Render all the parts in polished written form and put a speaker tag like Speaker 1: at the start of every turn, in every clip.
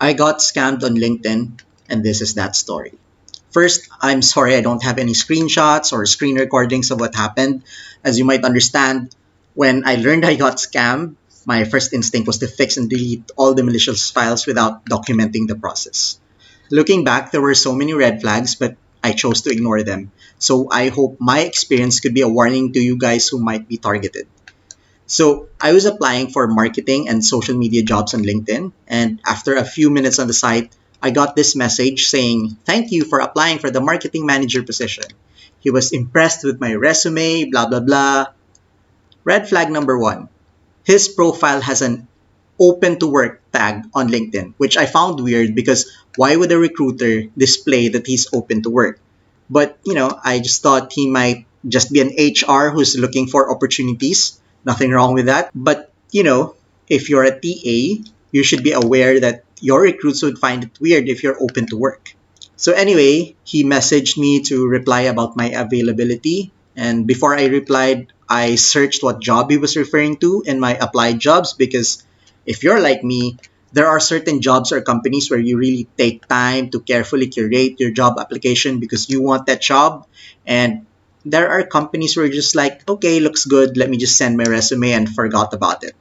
Speaker 1: I got scammed on LinkedIn, and this is that story. First, I'm sorry I don't have any screenshots or screen recordings of what happened. As you might understand, when I learned I got scammed, my first instinct was to fix and delete all the malicious files without documenting the process. Looking back, there were so many red flags, but I chose to ignore them. So I hope my experience could be a warning to you guys who might be targeted. So I was applying for marketing and social media jobs on LinkedIn. And after a few minutes on the site, I got this message saying, "Thank you for applying for the marketing manager position." He was impressed with my resume, blah, blah, blah. Red flag number one, his profile has an open to work tag on LinkedIn, which I found weird because why would a recruiter display that he's open to work? But, I just thought he might just be an HR who's looking for opportunities. Nothing wrong with that. But, if you're a TA, you should be aware that your recruits would find it weird if you're open to work. So, anyway, he messaged me to reply about my availability. And before I replied, I searched what job he was referring to in my applied jobs because if you're like me, there are certain jobs or companies where you really take time to carefully curate your job application because you want that job. And there are companies where you're just like, okay, looks good. Let me just send my resume and forgot about it.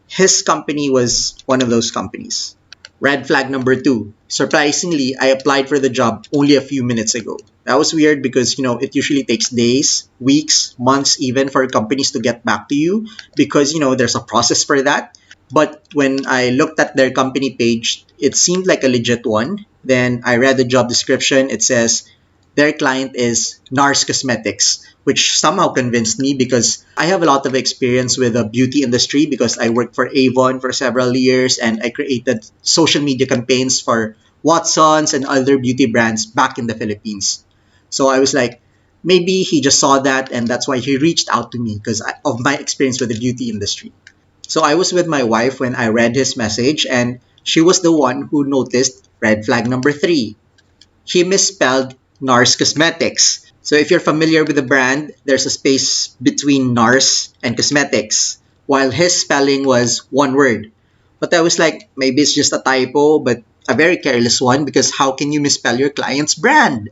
Speaker 1: His company was one of those companies. Red flag number two. Surprisingly, I applied for the job only a few minutes ago. That was weird because, it usually takes days, weeks, months even for companies to get back to you because, there's a process for that. But when I looked at their company page, it seemed like a legit one. Then I read the job description. It says their client is NARS Cosmetics, which somehow convinced me because I have a lot of experience with the beauty industry because I worked for Avon for several years and I created social media campaigns for Watsons and other beauty brands back in the Philippines. So I was like, maybe he just saw that and that's why he reached out to me because of my experience with the beauty industry. So I was with my wife when I read his message, and she was the one who noticed red flag number three. He misspelled NARS Cosmetics. So if you're familiar with the brand, there's a space between NARS and Cosmetics, while his spelling was one word. But I was like, maybe it's just a typo, but a very careless one because how can you misspell your client's brand?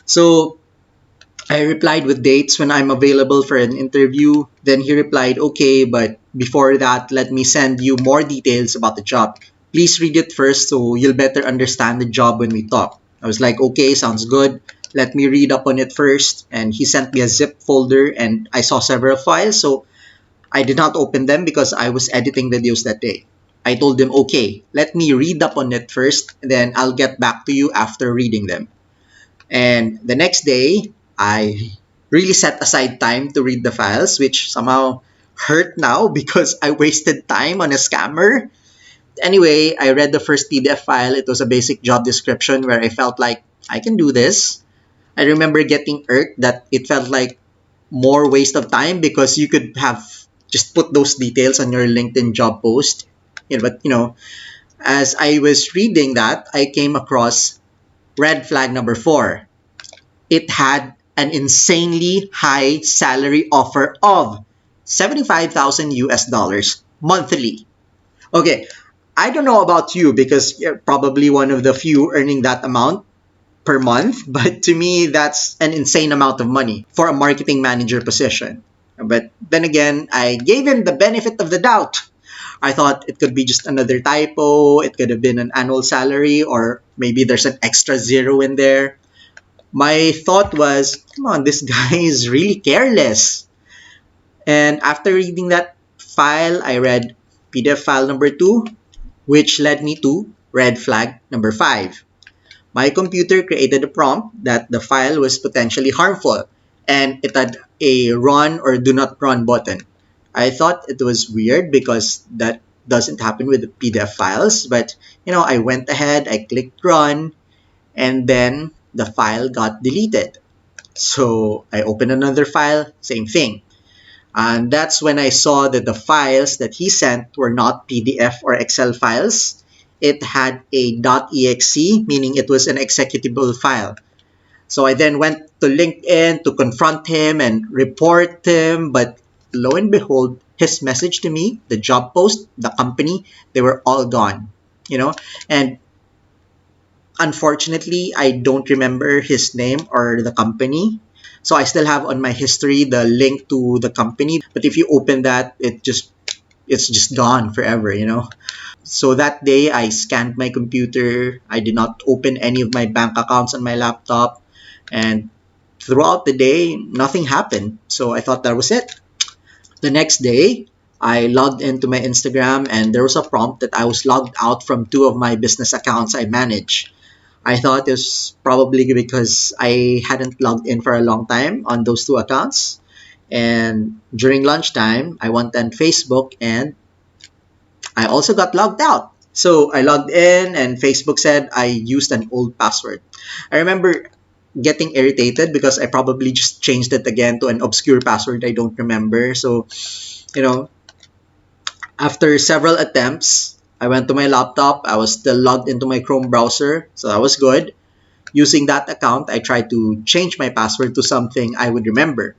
Speaker 1: So I replied with dates when I'm available for an interview. Then he replied, okay, but before that, let me send you more details about the job. Please read it first so you'll better understand the job when we talk. I was like, okay, sounds good. Let me read up on it first. And he sent me a zip folder and I saw several files. So I did not open them because I was editing videos that day. I told him, okay, let me read up on it first, then I'll get back to you after reading them. And the next day, I really set aside time to read the files, which somehow hurt now because I wasted time on a scammer. Anyway, I read the first PDF file. It was a basic job description where I felt like I can do this. I remember getting irked that it felt like more waste of time because you could have just put those details on your LinkedIn job post. But as I was reading that, I came across red flag number four. It had an insanely high salary offer of 75,000 US dollars monthly. Okay, I don't know about you because you're probably one of the few earning that amount per month, but to me, that's an insane amount of money for a marketing manager position. But then again, I gave him the benefit of the doubt. I thought it could be just another typo, it could have been an annual salary, or maybe there's an extra zero in there. My thought was, come on, this guy is really careless. And after reading that file, I read PDF file number two, which led me to red flag number five. My computer created a prompt that the file was potentially harmful and it had a run or do not run button. I thought it was weird because that doesn't happen with the PDF files, but I went ahead, I clicked run, and then the file got deleted. So I opened another file, same thing. And that's when I saw that the files that he sent were not PDF or Excel files. It had a .exe, meaning it was an executable file. So I then went to LinkedIn to confront him and report him, but lo and behold, his message to me, the job post, the company, they were all gone. you know. And unfortunately, I don't remember his name or the company. So I still have on my history the link to the company, but if you open that, it's just gone forever, you know. So that day I scanned my computer. I did not open any of my bank accounts on my laptop, and throughout the day nothing happened. So I thought that was it. The next day, I logged into my Instagram and there was a prompt that I was logged out from two of my business accounts I manage. I thought it was probably because I hadn't logged in for a long time on those two accounts. And during lunchtime, I went on Facebook and I also got logged out. So I logged in and Facebook said I used an old password. I remember getting irritated because I probably just changed it again to an obscure password I don't remember. So, you know, after several attempts, I went to my laptop. I was still logged into my Chrome browser, so that was good. Using that account, I tried to change my password to something I would remember.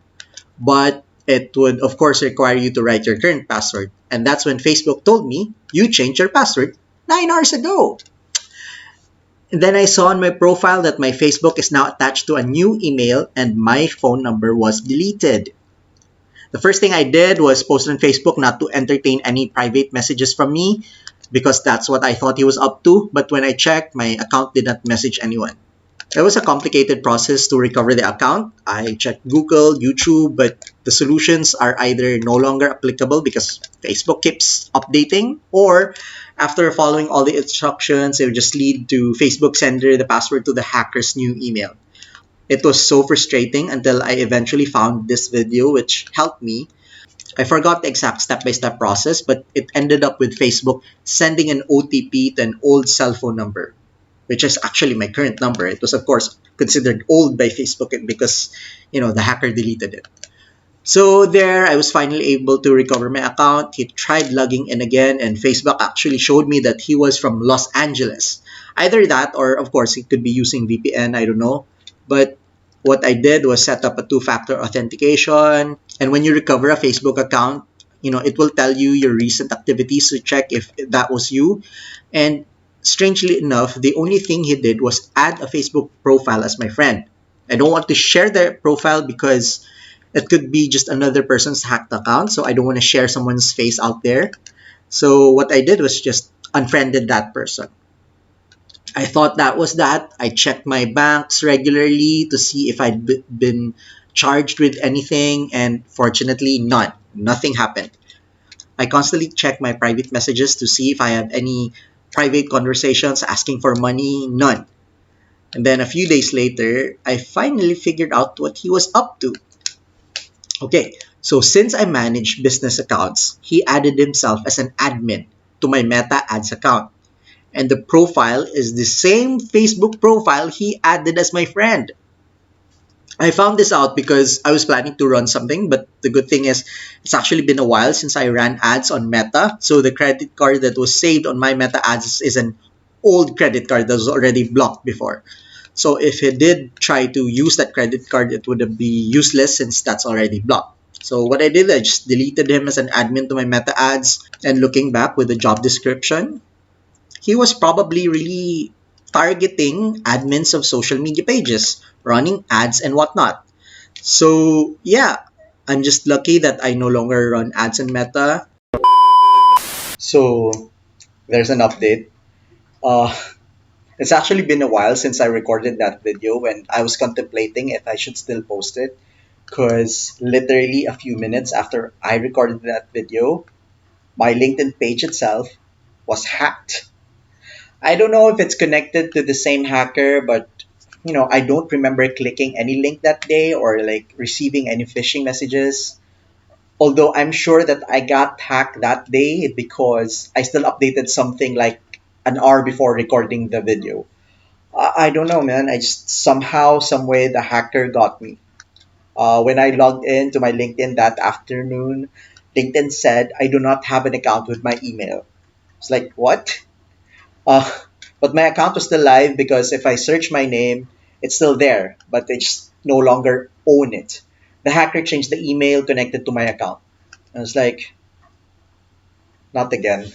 Speaker 1: But it would, of course, require you to write your current password. And that's when Facebook told me, you changed your password 9 hours ago. And then I saw on my profile that my Facebook is now attached to a new email and my phone number was deleted. The first thing I did was post on Facebook not to entertain any private messages from me because that's what I thought he was up to. But when I checked, my account did not message anyone. It was a complicated process to recover the account. I checked Google, YouTube, but the solutions are either no longer applicable because Facebook keeps updating, or after following all the instructions, it would just lead to Facebook sender the password to the hacker's new email. It was so frustrating until I eventually found this video which helped me. I forgot the exact step by step process, but it ended up with Facebook sending an OTP to an old cell phone number, which is actually my current number. It was, of course, considered old by Facebook because, the hacker deleted it. So there, I was finally able to recover my account. He tried logging in again, and Facebook actually showed me that he was from Los Angeles. Either that, or of course, he could be using VPN. I don't know. But what I did was set up a two-factor authentication. And when you recover a Facebook account, it will tell you your recent activities to check if that was you. And strangely enough, the only thing he did was add a Facebook profile as my friend. I don't want to share their profile because it could be just another person's hacked account, so I don't want to share someone's face out there. So what I did was just unfriended that person. I thought that was that. I checked my banks regularly to see if I'd been charged with anything, and fortunately, none. Nothing happened. I constantly check my private messages to see if I have any private conversations asking for money. None. And then a few days later, I finally figured out what he was up to. Okay, so since I manage business accounts, he added himself as an admin to my Meta Ads account. And the profile is the same Facebook profile he added as my friend. I found this out because I was planning to run something, but the good thing is it's actually been a while since I ran ads on Meta. So the credit card that was saved on my Meta ads is an old credit card that was already blocked before. So if he did try to use that credit card, it would be useless since that's already blocked. So what I did, I just deleted him as an admin to my Meta ads. And looking back with the job description, he was probably really targeting admins of social media pages, running ads and whatnot. So yeah, I'm just lucky that I no longer run ads in Meta. So there's an update. Uh, it's actually been a while since I recorded that video and I was contemplating if I should still post it because literally a few minutes after I recorded that video, my LinkedIn page itself was hacked. I don't know if it's connected to the same hacker, but I don't remember clicking any link that day or like receiving any phishing messages. Although I'm sure that I got hacked that day because I still updated something like an hour before recording the video. I don't know, man. I just somehow, some way, the hacker got me. When I logged into my LinkedIn that afternoon, LinkedIn said I do not have an account with my email. It's like, what? Uh, but my account was still live because if I search my name, it's still there, but they just no longer own it. The hacker changed the email connected to my account. I was like, not again.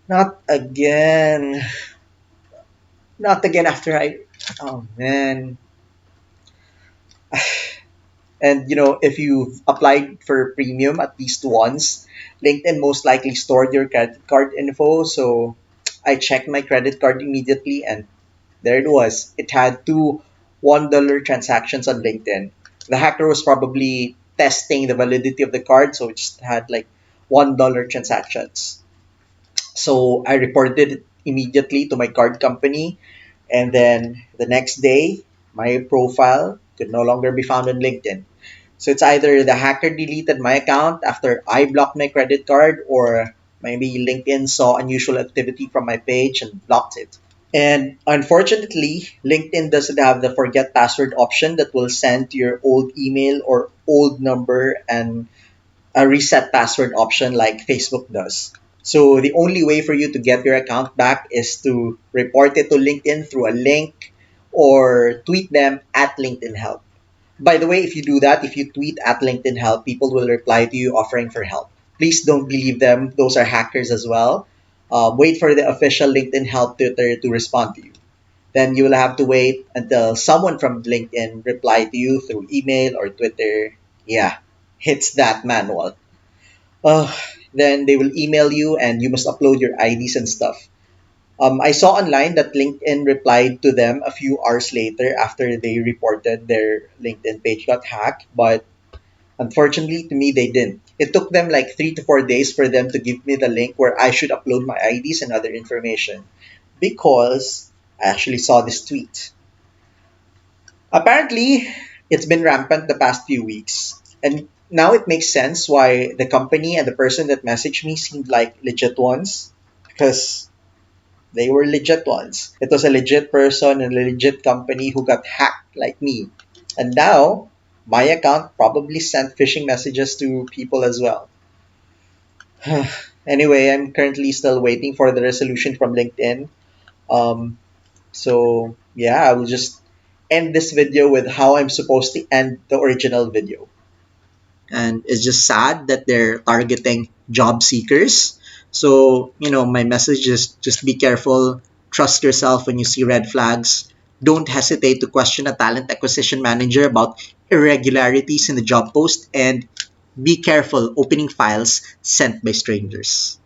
Speaker 1: Not again. Not again after I. Oh man. And if you've applied for premium at least once, LinkedIn most likely stored your credit card info. So I checked my credit card immediately, and there it was. It had two $1 transactions on LinkedIn. The hacker was probably testing the validity of the card, so it just had like $1 transactions. So I reported it immediately to my card company, and then the next day, my profile could no longer be found on LinkedIn. So it's either the hacker deleted my account after I blocked my credit card, or maybe LinkedIn saw unusual activity from my page and blocked it. And unfortunately, LinkedIn doesn't have the forget password option that will send to your old email or old number and a reset password option like Facebook does. So the only way for you to get your account back is to report it to LinkedIn through a link or tweet them at LinkedIn Help. By the way, if you do that, if you tweet at LinkedIn Help, people will reply to you offering for help. Please don't believe them. Those are hackers as well. Wait for the official LinkedIn Help Twitter to respond to you. Then you will have to wait until someone from LinkedIn reply to you through email or Twitter. Yeah, it's that manual. Uh, then they will email you and you must upload your IDs and stuff. I saw online that LinkedIn replied to them a few hours later after they reported their LinkedIn page got hacked, but unfortunately to me they didn't. It took them like 3 to 4 days for them to give me the link where I should upload my IDs and other information because I actually saw this tweet. Apparently, it's been rampant the past few weeks. And now it makes sense why the company and the person that messaged me seemed like legit ones because they were legit ones. It was a legit person and a legit company who got hacked like me. And now my account probably sent phishing messages to people as well. Anyway, I'm currently still waiting for the resolution from LinkedIn. Um, So yeah, I will just end this video with how I'm supposed to end the original video. And it's just sad that they're targeting job seekers. So, my message is just be careful, trust yourself when you see red flags. Don't hesitate to question a talent acquisition manager about irregularities in the job post, and be careful opening files sent by strangers.